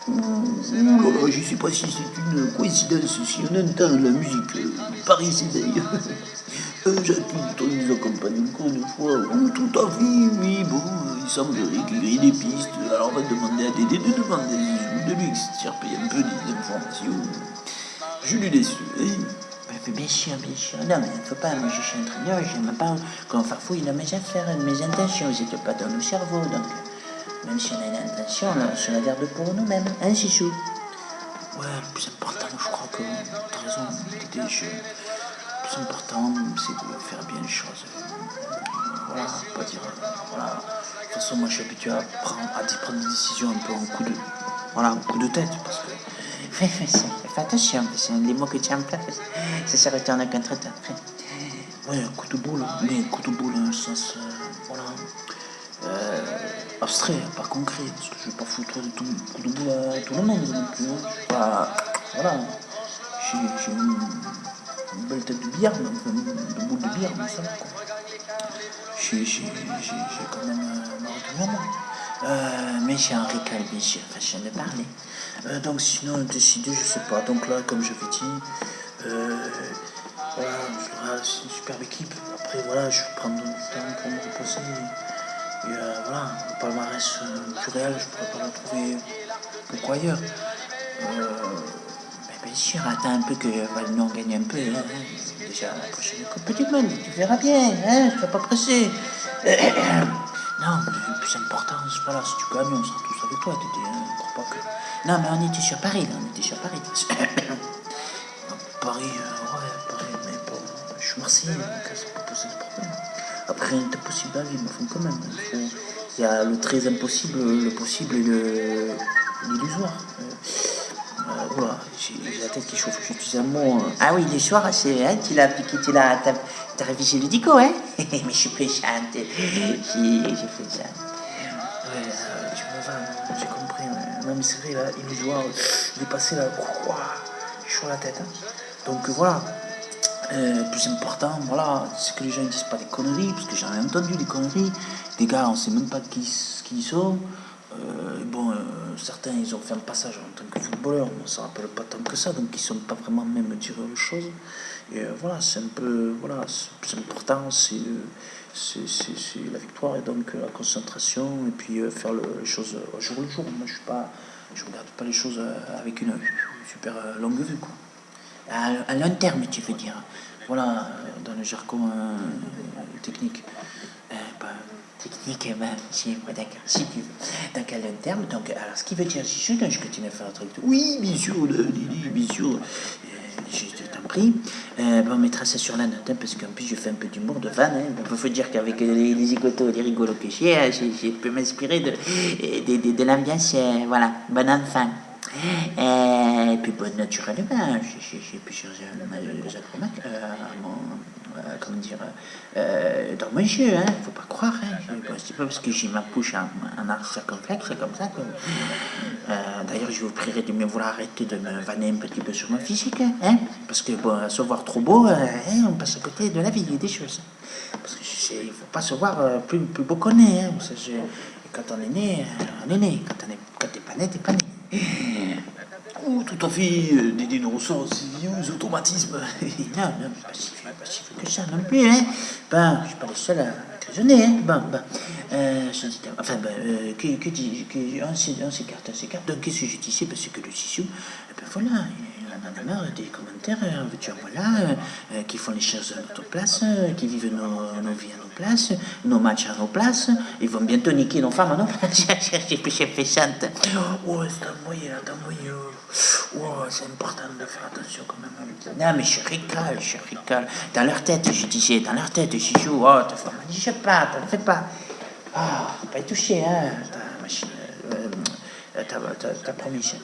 Ouh là là, je sais pas si c'est une coïncidence, si on entend la musique Paris s'éveille. Jacques nous accompagne encore une fois. Oh, tout à fait, oui, bon, il semblerait qu'il y ait des pistes. Alors on va demander à Dédé de demander de lui extirper un peu des informations. Je lui laisse, hein. Bien sûr, bien sûr. Non, mais il ne faut pas. Moi, je suis entraîneur, j'aime pas qu'on farfouille dans mes affaires, mes intentions. Vous n'êtes pas dans nos cerveaux, donc même si on a une intention, on se la garde pour nous-mêmes. Hein, Chichou? Ouais, le plus important, je crois que t'as raison, Dédé, le plus important, c'est de faire bien les choses. Voilà, pas dire, voilà. De toute façon, moi, je suis habitué à prendre des décisions un peu en coup de tête, parce que Fais attention, parce que les mots que tu emploies, ça se retourne contre toi. ouais, coup de boule, mais coup de boule dans le sens, voilà, abstrait, pas concret, parce que je vais pas foutre de tout coup de boule à tout le monde non plus. Hein. Je suis pas, voilà, j'ai une belle tête de bière, de boule de bière, mais ça va quoi. J'ai quand même ma retenue à moi. Mais j'ai un récal, bien sûr, façon de parler. Donc sinon, décider, je sais pas. Donc là, comme j'avais dit, voilà, c'est une superbe équipe. Après, voilà, je vais prendre du temps pour me reposer. Et voilà, le palmarès du Real, je pourrais pas le trouver beaucoup ailleurs. Bien sûr, attends un peu que Valnon gagne un peu. Hein. Déjà, la prochaine Coupe du Monde, tu verras bien, hein, je ne pas pressé. Non, mais le plus important, voilà, si tu gagnes, on sera tous avec toi, Dédé. Hein, je crois pas que. Non, mais on était sur Paris, là, on était sur Paris. Paris, ouais, Paris, mais bon, je suis Marseillais, donc ça peut poser des problèmes. Après, rien n'est impossible dans la vie, mais quand même. Il y a le très impossible, le possible et l'illusoire. Voilà, j'ai la tête qui chauffe, j'utilise un mot. Ah oui, du soir, c'est, hein, tu l'as appliqué, t'as révisé le dico, hein. Mais je suis plaisante, j'ai fait ça. Ouais, tu me vas, j'ai compris. Ouais. Non, mais c'est vrai, là, illusoire, il est passé là, j'ai chaud à la tête. Hein. Donc voilà, plus important, voilà, c'est que les gens ne disent pas des conneries, parce que j'en ai entendu des conneries. Des gars, on ne sait même pas qui ils sont. Bon, certains, ils ont fait un passage en tant que footballeur, mais ça ne rappelle pas tant que ça, donc ils ne sont pas vraiment même tirés aux choses. Et voilà, c'est un peu, voilà, c'est le plus important, c'est la victoire et donc la concentration, et puis faire les choses au jour le jour. Moi, je regarde pas les choses avec une super longue vue, quoi. À long terme, tu veux dire. Voilà, dans le jargon technique. Pas technique, ben, si, ouais, d'accord, si tu veux. Donc à long terme, donc, alors ce qui veut dire, si je continue à faire un truc. Oui, bien sûr, Lily, bien sûr. Je t'en prie. Bon, on mettra ça sur la note, hein, parce qu'en plus, je fais un peu d'humour de fan. Hein. Il faut dire qu'avec les zigotos et les rigolos que j'ai pu m'inspirer de l'ambiance, voilà, bon enfant. Et puis, bon, naturellement, j'ai plusieurs acrobates comment dire, dans mon jeu, hein, faut pas croire. Hein. C'est pas parce que j'ai ma couche en art circonflexe, c'est comme ça que. D'ailleurs, je vous prierai de me vouloir arrêter de me vanner un petit peu sur mon physique, hein, parce que, bon, à se voir trop beau, hein, on passe à côté de la vie et des choses. Parce que il faut pas se voir plus beau qu'on est. Hein. Et quand on est né, on est né. Quand t'es pas né, t'es pas né. Oh, tout à fait, Dédé nous ressort ses vieux automatismes. Non, pas si vieux que ça non plus, hein. Ben, je suis pas le seul à raisonner, hein. Enfin, que dis on s'écarte. Donc, qu'est-ce que je disais? Parce que le Sissou, ben voilà, il en a marre des commentaires, tu en voilà, qui font les choses à notre place, qui vivent nos vies à nos places, nos matchs à nos places. Ils vont bientôt niquer nos femmes à nos places. J'ai fait chante. Oh, c'est un moyen, oh, c'est important de faire attention quand même. Non, mais je rigole. Dans leur tête, je disais, dans leur tête, je joue. Oh, ta femme, je sais pas, t'en fais pas. Ah, pas y toucher, hein, ta machine, ta promise.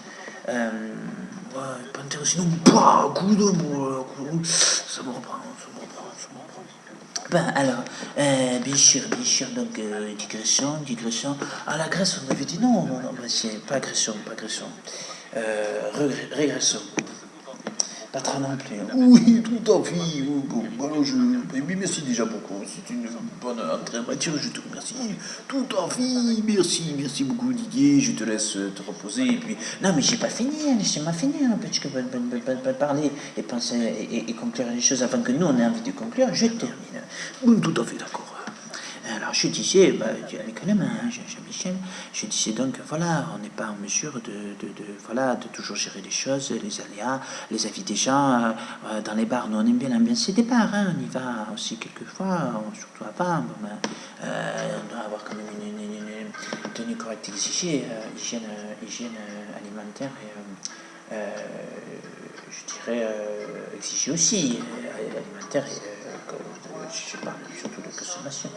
Ouais, pas intéressant, sinon, bah, coup de moi, ça me reprend. Ben, alors, bien sûr, donc, digression. À la Grèce, on avait dit non, ben, c'est pas agression. Régression. Pas trop non plus. Oui, tout à fait. Bon, alors oui, merci déjà beaucoup. C'est une bonne entrée en matière, je te remercie. Tout à fait, merci beaucoup Didier. Je te laisse te reposer et puis. Non, mais j'ai pas fini, hein, laissez-moi finir un peu, que parler et penser et conclure les choses avant que nous on ait envie de conclure. Je termine. Oui, tout à fait, d'accord. Alors je disais, avec la main, Jean-Michel, je disais donc, voilà, on n'est pas en mesure de toujours gérer les choses, les aléas, les avis des gens. Dans les bars, nous on aime bien l'ambiance des bars, hein, on y va aussi quelquefois, surtout avant. Bon, on doit avoir quand même une tenue correcte exigée, hygiène alimentaire et je dirais exigée aussi, alimentaire et je parle surtout de consommation.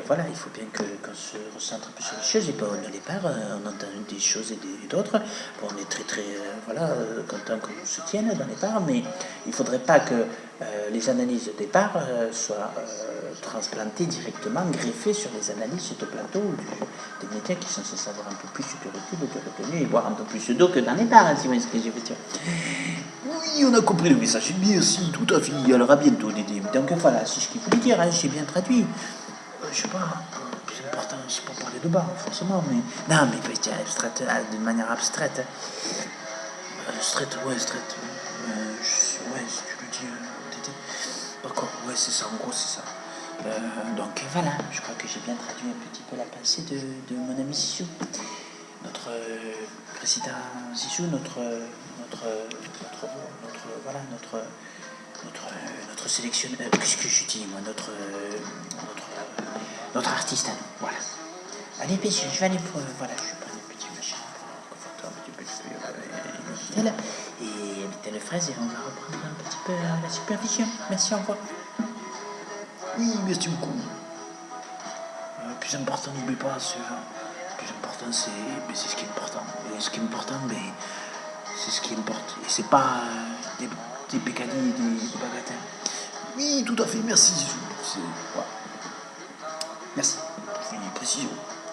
Voilà, il faut bien qu'on se recentre un peu sur les choses et pas on les part, on entend des choses et d'autres. Bon, on est très content qu'on se tienne dans les bars, mais il ne faudrait pas que les analyses des bars soient transplantées directement, greffées sur les analyses de plateau des médias qui sont censés avoir un peu plus de recul, de retenue et voir un peu plus d'eau que dans les bars, hein, si vous voyez ce que je veux dire. Oui, on a compris le message. Merci, tout à fait. Alors à bientôt, Dédé. Donc voilà, c'est ce qu'il voulait dire, hein, j'ai bien traduit. Je sais pas, c'est important, c'est pas parler de bar, forcément, mais. Non, mais d'une manière abstraite. Straight, ouais, straight. Ouais, si tu le dis, Tété. D'accord, ouais, c'est ça, en gros, c'est ça. Donc voilà, je crois que j'ai bien traduit un petit peu la pensée de mon ami Zizou. Notre président Zizou, notre sélectionneur, qu'est-ce que je dis moi, notre artiste à nous, voilà. Allez, messieurs, je vais aller pour, voilà, je vais prendre un petit machin pour conforter un petit peu et éviter les fraises et on va reprendre un petit peu la supervision. Merci, au revoir. Oui, merci beaucoup. Le plus important, n'oublie pas, le plus important, c'est ce qui est important. Et ce qui est important, c'est ce qui importe. Et c'est pas des pécadilles, des bagatelles. Oui, tout à fait, merci.